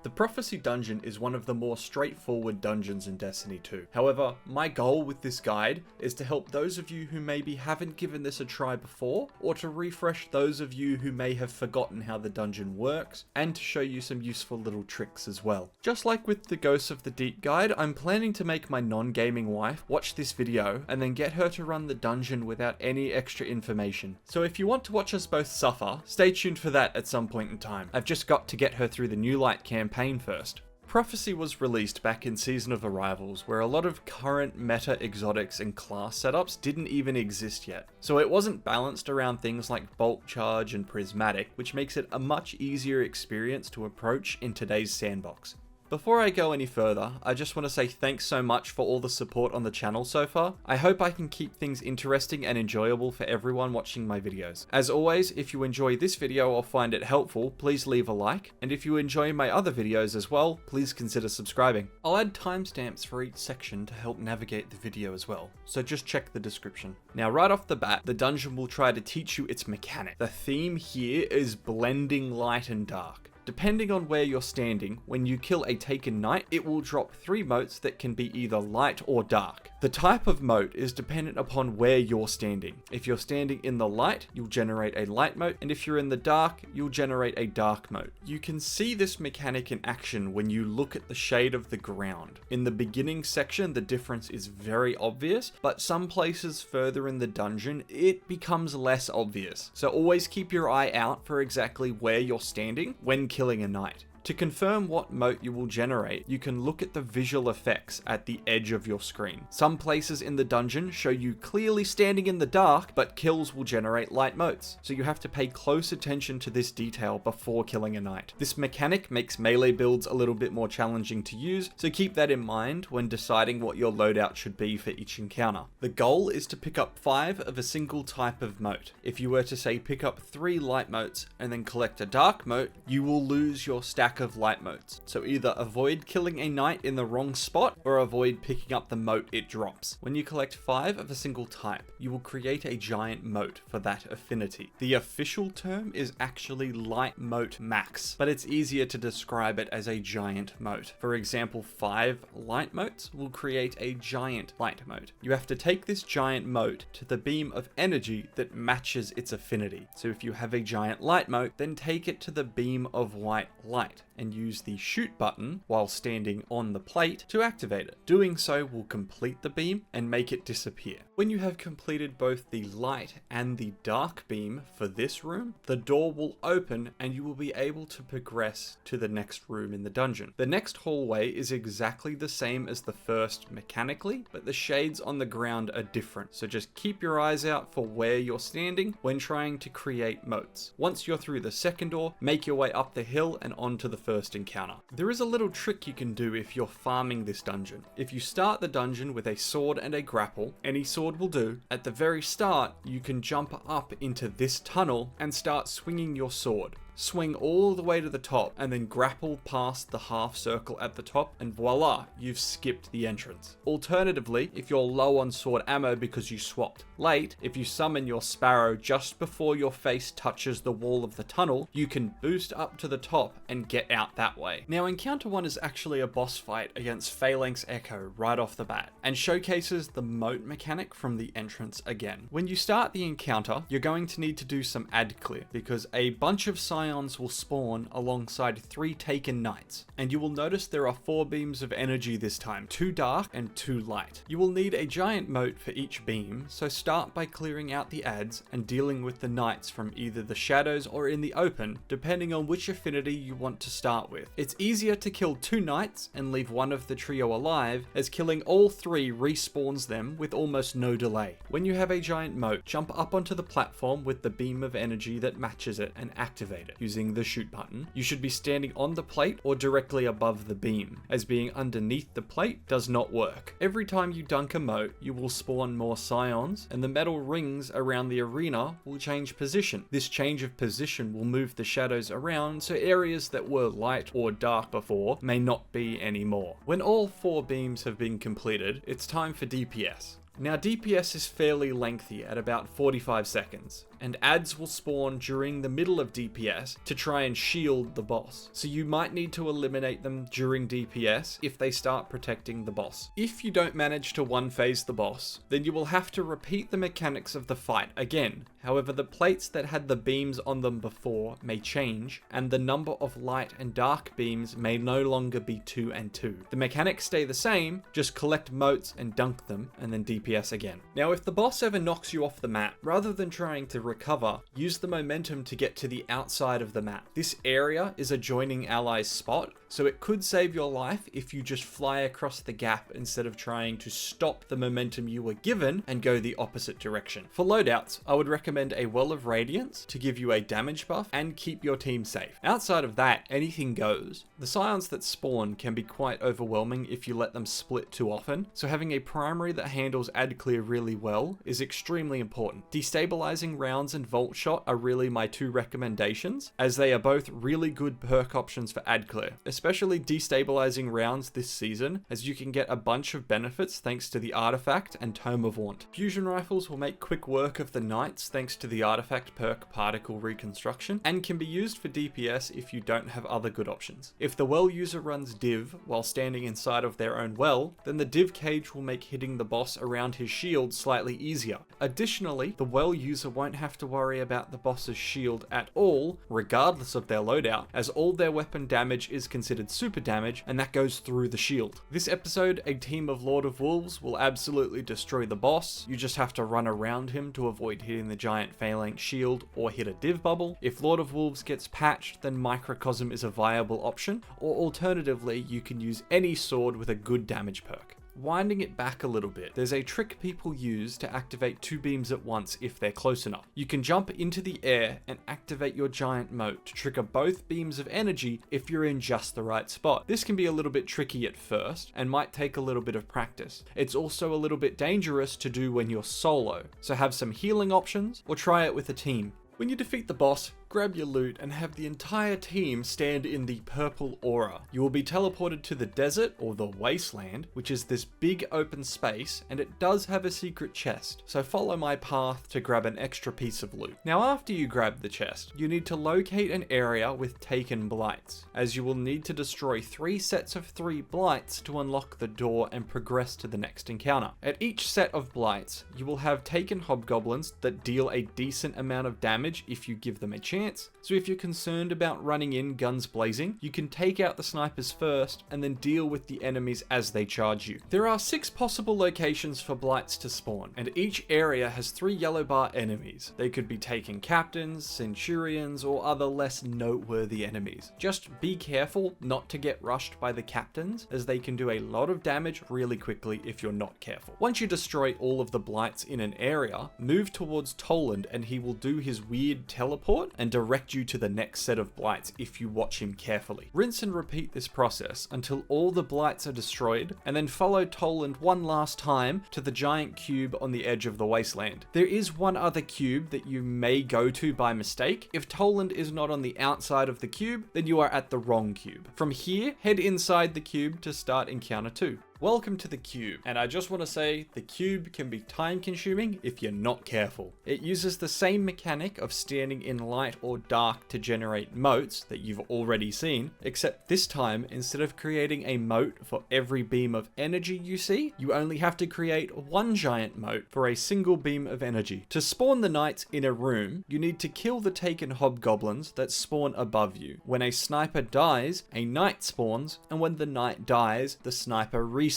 The Prophecy dungeon is one of the more straightforward dungeons in Destiny 2. However, my goal with this guide is to help those of you who maybe haven't given this a try before, or to refresh those of you who may have forgotten how the dungeon works, and to show you some useful little tricks as well. Just like with the Ghosts of the Deep guide, I'm planning to make my non-gaming wife watch this video and then get her to run the dungeon without any extra information. So if you want to watch us both suffer, stay tuned for that at some point in time. I've just got to get her through the New Light campaign first. Prophecy was released back in Season of Arrivals, where a lot of current meta exotics and class setups didn't even exist yet. So it wasn't balanced around things like Bolt Charge and Prismatic, which makes it a much easier experience to approach in today's sandbox. Before I go any further, I just want to say thanks so much for all the support on the channel so far. I hope I can keep things interesting and enjoyable for everyone watching my videos. As always, if you enjoy this video or find it helpful, please leave a like, and if you enjoy my other videos as well, please consider subscribing. I'll add timestamps for each section to help navigate the video as well, so just check the description. Now right off the bat, the dungeon will try to teach you its mechanic. The theme here is blending light and dark. Depending on where you're standing, when you kill a taken knight, it will drop 3 motes that can be either light or dark. The type of mote is dependent upon where you're standing. If you're standing in the light, you'll generate a light mote, and if you're in the dark, you'll generate a dark mote. You can see this mechanic in action when you look at the shade of the ground. In the beginning section, the difference is very obvious, but some places further in the dungeon, it becomes less obvious. So always keep your eye out for exactly where you're standing when killing a knight. To confirm what mote you will generate, you can look at the visual effects at the edge of your screen. Some places in the dungeon show you clearly standing in the dark, but kills will generate light motes, so you have to pay close attention to this detail before killing a knight. This mechanic makes melee builds a little bit more challenging to use, so keep that in mind when deciding what your loadout should be for each encounter. The goal is to pick up 5 of a single type of mote. If you were to say pick up 3 light motes and then collect a dark mote, you will lose your stack of light motes. So either avoid killing a knight in the wrong spot or avoid picking up the mote it drops. When you collect 5 of a single type, you will create a giant mote for that affinity. The official term is actually light mote max, but it's easier to describe it as a giant mote. For example, 5 light motes will create a giant light mote. You have to take this giant mote to the beam of energy that matches its affinity. So if you have a giant light mote, then take it to the beam of white light and use the shoot button while standing on the plate to activate it. Doing so will complete the beam and make it disappear. When you have completed both the light and the dark beam for this room, the door will open and you will be able to progress to the next room in the dungeon. The next hallway is exactly the same as the first mechanically, but the shades on the ground are different, so just keep your eyes out for where you're standing when trying to create motes. Once you're through the second door, make your way up the hill and onto the first encounter. There is a little trick you can do if you're farming this dungeon. If you start the dungeon with a sword and a grapple, any sword will do, at the very start you can jump up into this tunnel and start swinging your sword. Swing all the way to the top and then grapple past the half circle at the top, and voila, you've skipped the entrance. Alternatively, if you're low on sword ammo because you swapped late, if you summon your sparrow just before your face touches the wall of the tunnel, you can boost up to the top and get out that way. Now encounter 1 is actually a boss fight against Phalanx Echo right off the bat, and showcases the mote mechanic from the entrance again. When you start the encounter, you're going to need to do some ad clear, because a bunch of scions will spawn alongside 3 taken knights, and you will notice there are 4 beams of energy this time, 2 dark and 2 light. You will need a giant mote for each beam, so start by clearing out the ads and dealing with the knights from either the shadows or in the open, depending on which affinity you want to start with. It's easier to kill 2 knights and leave one of the trio alive, as killing all 3 respawns them with almost no delay. When you have a giant mote, jump up onto the platform with the beam of energy that matches it and activate it. Using the shoot button, you should be standing on the plate or directly above the beam, as being underneath the plate does not work. Every time you dunk a mote, you will spawn more scions, and the metal rings around the arena will change position. This change of position will move the shadows around, so areas that were light or dark before may not be anymore. When all 4 beams have been completed, it's time for DPS. Now DPS is fairly lengthy at about 45 seconds, and adds will spawn during the middle of DPS to try and shield the boss. So you might need to eliminate them during DPS if they start protecting the boss. If you don't manage to one-phase the boss, then you will have to repeat the mechanics of the fight again. However, the plates that had the beams on them before may change, and the number of light and dark beams may no longer be 2 and 2. The mechanics stay the same, just collect motes and dunk them, and then DPS again. Now, if the boss ever knocks you off the map, rather than trying to recover, use the momentum to get to the outside of the map. This area is a joining allies spot, so it could save your life if you just fly across the gap instead of trying to stop the momentum you were given and go the opposite direction. For loadouts, I would recommend a Well of Radiance to give you a damage buff and keep your team safe. Outside of that, anything goes. The scions that spawn can be quite overwhelming if you let them split too often, so having a primary that handles ad clear really well is extremely important. Destabilizing rounds and Vault Shot are really my two recommendations, as they are both really good perk options for ad clear, especially destabilizing rounds this season, as you can get a bunch of benefits thanks to the artifact and Tome of Want. Fusion rifles will make quick work of the knights thanks to the artifact perk Particle Reconstruction, and can be used for DPS if you don't have other good options. If the well user runs div while standing inside of their own well, then the div cage will make hitting the boss around his shield slightly easier. Additionally, the well user won't have to worry about the boss's shield at all, regardless of their loadout, as all their weapon damage is considered super damage, and that goes through the shield. This episode, a team of Lord of Wolves will absolutely destroy the boss. You just have to run around him to avoid hitting the giant Phalanx shield or hit a div bubble. If Lord of Wolves gets patched, then Microcosm is a viable option, or alternatively, you can use any sword with a good damage perk. Winding it back a little bit, there's a trick people use to activate 2 beams at once if they're close enough. You can jump into the air and activate your giant mote to trigger both beams of energy if you're in just the right spot. This can be a little bit tricky at first and might take a little bit of practice. It's also a little bit dangerous to do when you're solo, so have some healing options or try it with a team. When you defeat the boss, grab your loot and have the entire team stand in the purple aura. You will be teleported to the desert or the Wasteland, which is this big open space, and it does have a secret chest, so follow my path to grab an extra piece of loot. Now after you grab the chest, you need to locate an area with taken blights, as you will need to destroy 3 sets of 3 blights to unlock the door and progress to the next encounter. At each set of blights, you will have taken hobgoblins that deal a decent amount of damage if you give them a chance. So if you're concerned about running in guns blazing, you can take out the snipers first and then deal with the enemies as they charge you. There are 6 possible locations for blights to spawn, and each area has 3 yellow bar enemies. They could be taken captains, centurions, or other less noteworthy enemies. Just be careful not to get rushed by the captains, as they can do a lot of damage really quickly if you're not careful. Once you destroy all of the blights in an area, move towards Toland and he will do his weird teleport and direct you to the next set of blights if you watch him carefully. Rinse and repeat this process until all the blights are destroyed, and then follow Toland one last time to the giant cube on the edge of the Wasteland. There is one other cube that you may go to by mistake. If Toland is not on the outside of the cube, then you are at the wrong cube. From here, head inside the cube to start encounter 2. Welcome to the cube, and I just want to say the cube can be time consuming if you're not careful. It uses the same mechanic of standing in light or dark to generate motes that you've already seen, except this time instead of creating a mote for every beam of energy you see, you only have to create 1 giant mote for a single beam of energy. To spawn the knights in a room, you need to kill the taken hobgoblins that spawn above you. When a sniper dies, a knight spawns, and when the knight dies, the sniper respawns.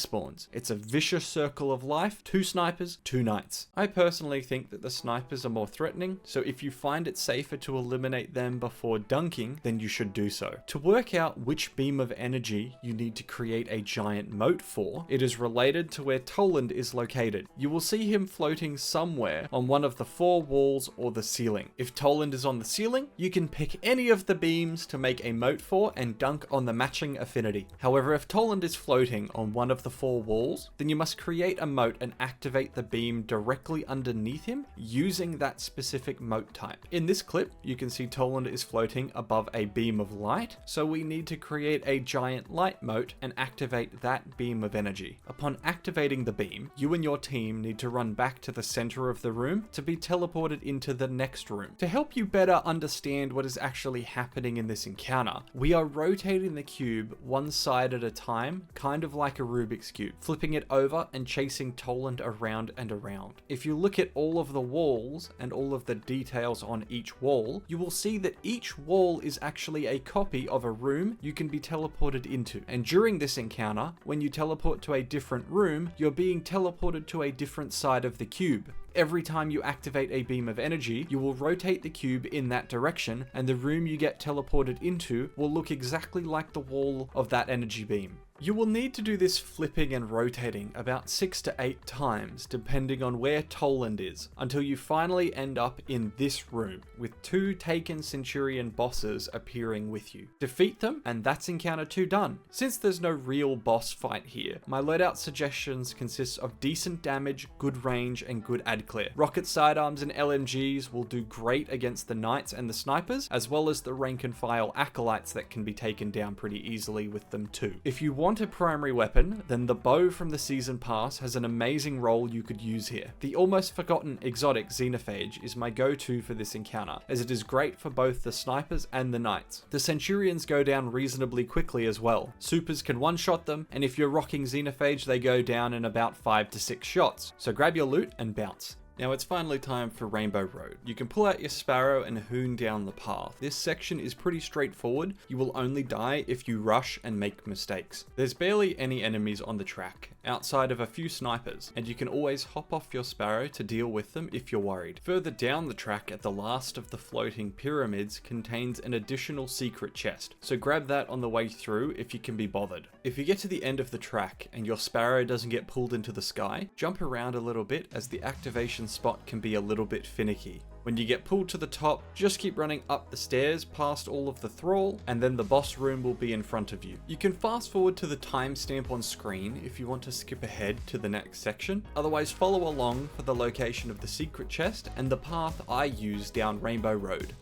It's a vicious circle of life, 2 snipers, 2 knights. I personally think that the snipers are more threatening, so if you find it safer to eliminate them before dunking, then you should do so. To work out which beam of energy you need to create a giant mote for, it is related to where Toland is located. You will see him floating somewhere on one of the 4 walls or the ceiling. If Toland is on the ceiling, you can pick any of the beams to make a mote for and dunk on the matching affinity. However, if Toland is floating on one of of the 4 walls, then you must create a mote and activate the beam directly underneath him using that specific mote type. In this clip, you can see Toland is floating above a beam of light, so we need to create a giant light mote and activate that beam of energy. Upon activating the beam, you and your team need to run back to the center of the room to be teleported into the next room. To help you better understand what is actually happening in this encounter, we are rotating the cube one side at a time, kind of like a Rubik's Cube, flipping it over and chasing Toland around and around. If you look at all of the walls and all of the details on each wall, you will see that each wall is actually a copy of a room you can be teleported into. And during this encounter, when you teleport to a different room, you're being teleported to a different side of the cube. Every time you activate a beam of energy, you will rotate the cube in that direction, and the room you get teleported into will look exactly like the wall of that energy beam. You will need to do this flipping and rotating about 6 to 8 times, depending on where Toland is, until you finally end up in this room, with 2 taken Centurion bosses appearing with you. Defeat them, and that's encounter 2 done. Since there's no real boss fight here, my loadout suggestions consist of decent damage, good range, and good ad clear. Rocket sidearms and LMGs will do great against the knights and the snipers, as well as the rank and file acolytes that can be taken down pretty easily with them too. If you want a primary weapon, then the bow from the season pass has an amazing role you could use here. The almost forgotten exotic Xenophage is my go-to for this encounter, as it is great for both the snipers and the knights. The Centurions go down reasonably quickly as well. Supers can one-shot them, and if you're rocking Xenophage, they go down in about 5 to 6 shots. So grab your loot and bounce. Now it's finally time for Rainbow Road. You can pull out your Sparrow and hoon down the path. This section is pretty straightforward. You will only die if you rush and make mistakes. There's barely any enemies on the track, outside of a few snipers, and you can always hop off your Sparrow to deal with them if you're worried. Further down the track at the last of the floating pyramids contains an additional secret chest, so grab that on the way through if you can be bothered. If you get to the end of the track and your Sparrow doesn't get pulled into the sky, jump around a little bit as the activation spot can be a little bit finicky. When you get pulled to the top, just keep running up the stairs past all of the thrall, and then the boss room will be in front of you. You can fast forward to the timestamp on screen if you want to skip ahead to the next section. Otherwise, follow along for the location of the secret chest and the path I use down Rainbow Road.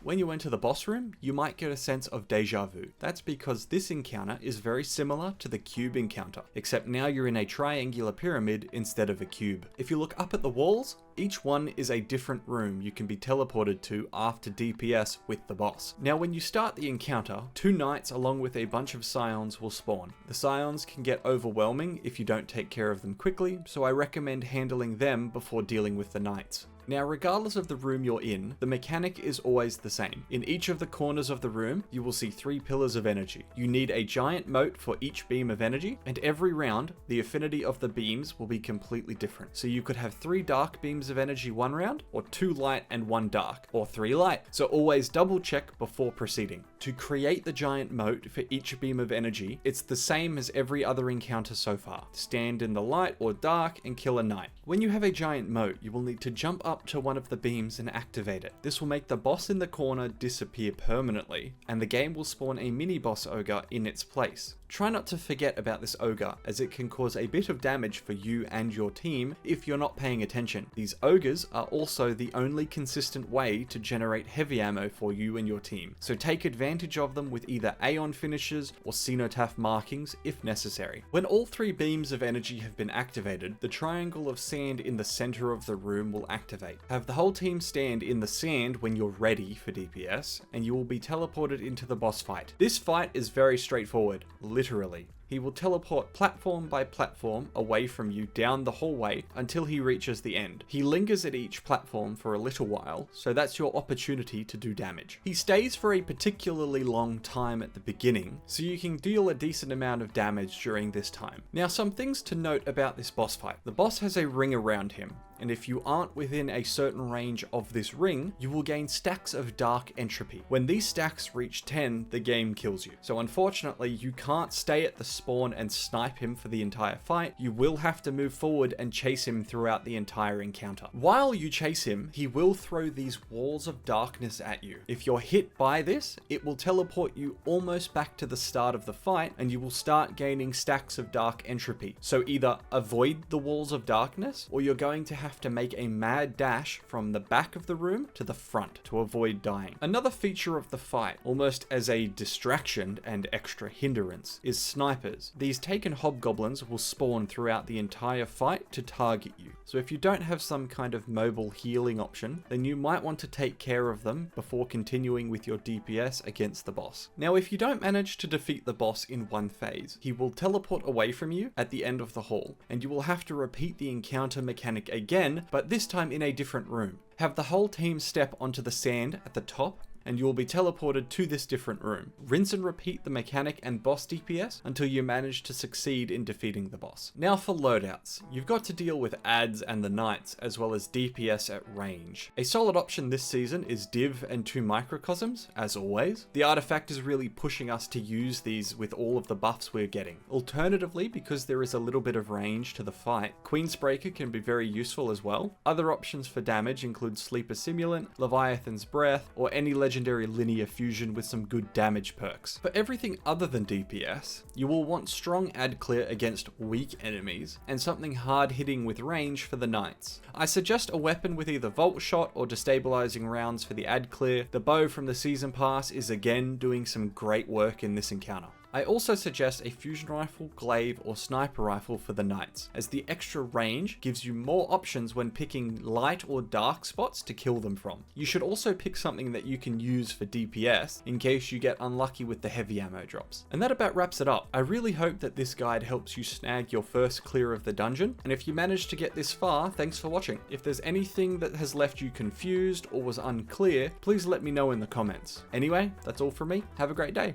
When you enter the boss room, you might get a sense of deja vu. That's because this encounter is very similar to the cube encounter, except now you're in a triangular pyramid instead of a cube. If you look up at the walls, each one is a different room you can be teleported to after DPS with the boss. Now when you start the encounter, 2 knights along with a bunch of scions will spawn. The scions can get overwhelming if you don't take care of them quickly, so I recommend handling them before dealing with the knights. Now, regardless of the room you're in, the mechanic is always the same. In each of the corners of the room, you will see 3 pillars of energy. You need a giant mote for each beam of energy, and every round, the affinity of the beams will be completely different. So you could have 3 dark beams of energy one round, or 2 light and 1 dark, or 3 light. So always double check before proceeding. To create the giant mote for each beam of energy, it's the same as every other encounter so far. Stand in the light or dark and kill a knight. When you have a giant mote, you will need to jump up to one of the beams and activate it. This will make the boss in the corner disappear permanently, and the game will spawn a mini boss ogre in its place. Try not to forget about this ogre, as it can cause a bit of damage for you and your team if you're not paying attention. These ogres are also the only consistent way to generate heavy ammo for you and your team, so take advantage of them with either Aeon finishes or Cenotaph markings if necessary. When all 3 beams of energy have been activated, the triangle of sand in the center of the room will activate. Have the whole team stand in the sand when you're ready for DPS, and you will be teleported into the boss fight. This fight is very straightforward. literally. He will teleport platform by platform away from you down the hallway until he reaches the end. He lingers at each platform for a little while, so that's your opportunity to do damage. He stays for a particularly long time at the beginning, so you can deal a decent amount of damage during this time. Now, some things to note about this boss fight. The boss has a ring around him, and if you aren't within a certain range of this ring, you will gain stacks of dark entropy. When these stacks reach 10, the game kills you. So unfortunately, you can't stay at the spawn and snipe him for the entire fight. You will have to move forward and chase him throughout the entire encounter. While you chase him, he will throw these walls of darkness at you. If you're hit by this, it will teleport you almost back to the start of the fight, and you will start gaining stacks of dark entropy. So either avoid the walls of darkness, or you're going to have to make a mad dash from the back of the room to the front to avoid dying. Another feature of the fight, almost as a distraction and extra hindrance, is snipers. These taken hobgoblins will spawn throughout the entire fight to target you. So if you don't have some kind of mobile healing option, then you might want to take care of them before continuing with your DPS against the boss. Now, if you don't manage to defeat the boss in one phase, he will teleport away from you at the end of the hall, and you will have to repeat the encounter mechanic again, but this time in a different room. Have the whole team step onto the sand at the top, and you will be teleported to this different room. Rinse and repeat the mechanic and boss DPS until you manage to succeed in defeating the boss. Now for loadouts. You've got to deal with adds and the knights, as well as DPS at range. A solid option this season is Div and 2 microcosms, as always. The artifact is really pushing us to use these with all of the buffs we're getting. Alternatively, because there is a little bit of range to the fight, Queensbreaker can be very useful as well. Other options for damage include Sleeper Simulant, Leviathan's Breath, or any legendary linear fusion with some good damage perks. For everything other than DPS, you will want strong ad clear against weak enemies, and something hard hitting with range for the knights. I suggest a weapon with either Volt Shot or destabilizing rounds for the ad clear. The bow from the season pass is again doing some great work in this encounter. I also suggest a fusion rifle, glaive, or sniper rifle for the knights, as the extra range gives you more options when picking light or dark spots to kill them from. You should also pick something that you can use for DPS in case you get unlucky with the heavy ammo drops. And that about wraps it up. I really hope that this guide helps you snag your first clear of the dungeon, and if you managed to get this far, thanks for watching. If there's anything that has left you confused or was unclear, please let me know in the comments. Anyway, that's all from me. Have a great day.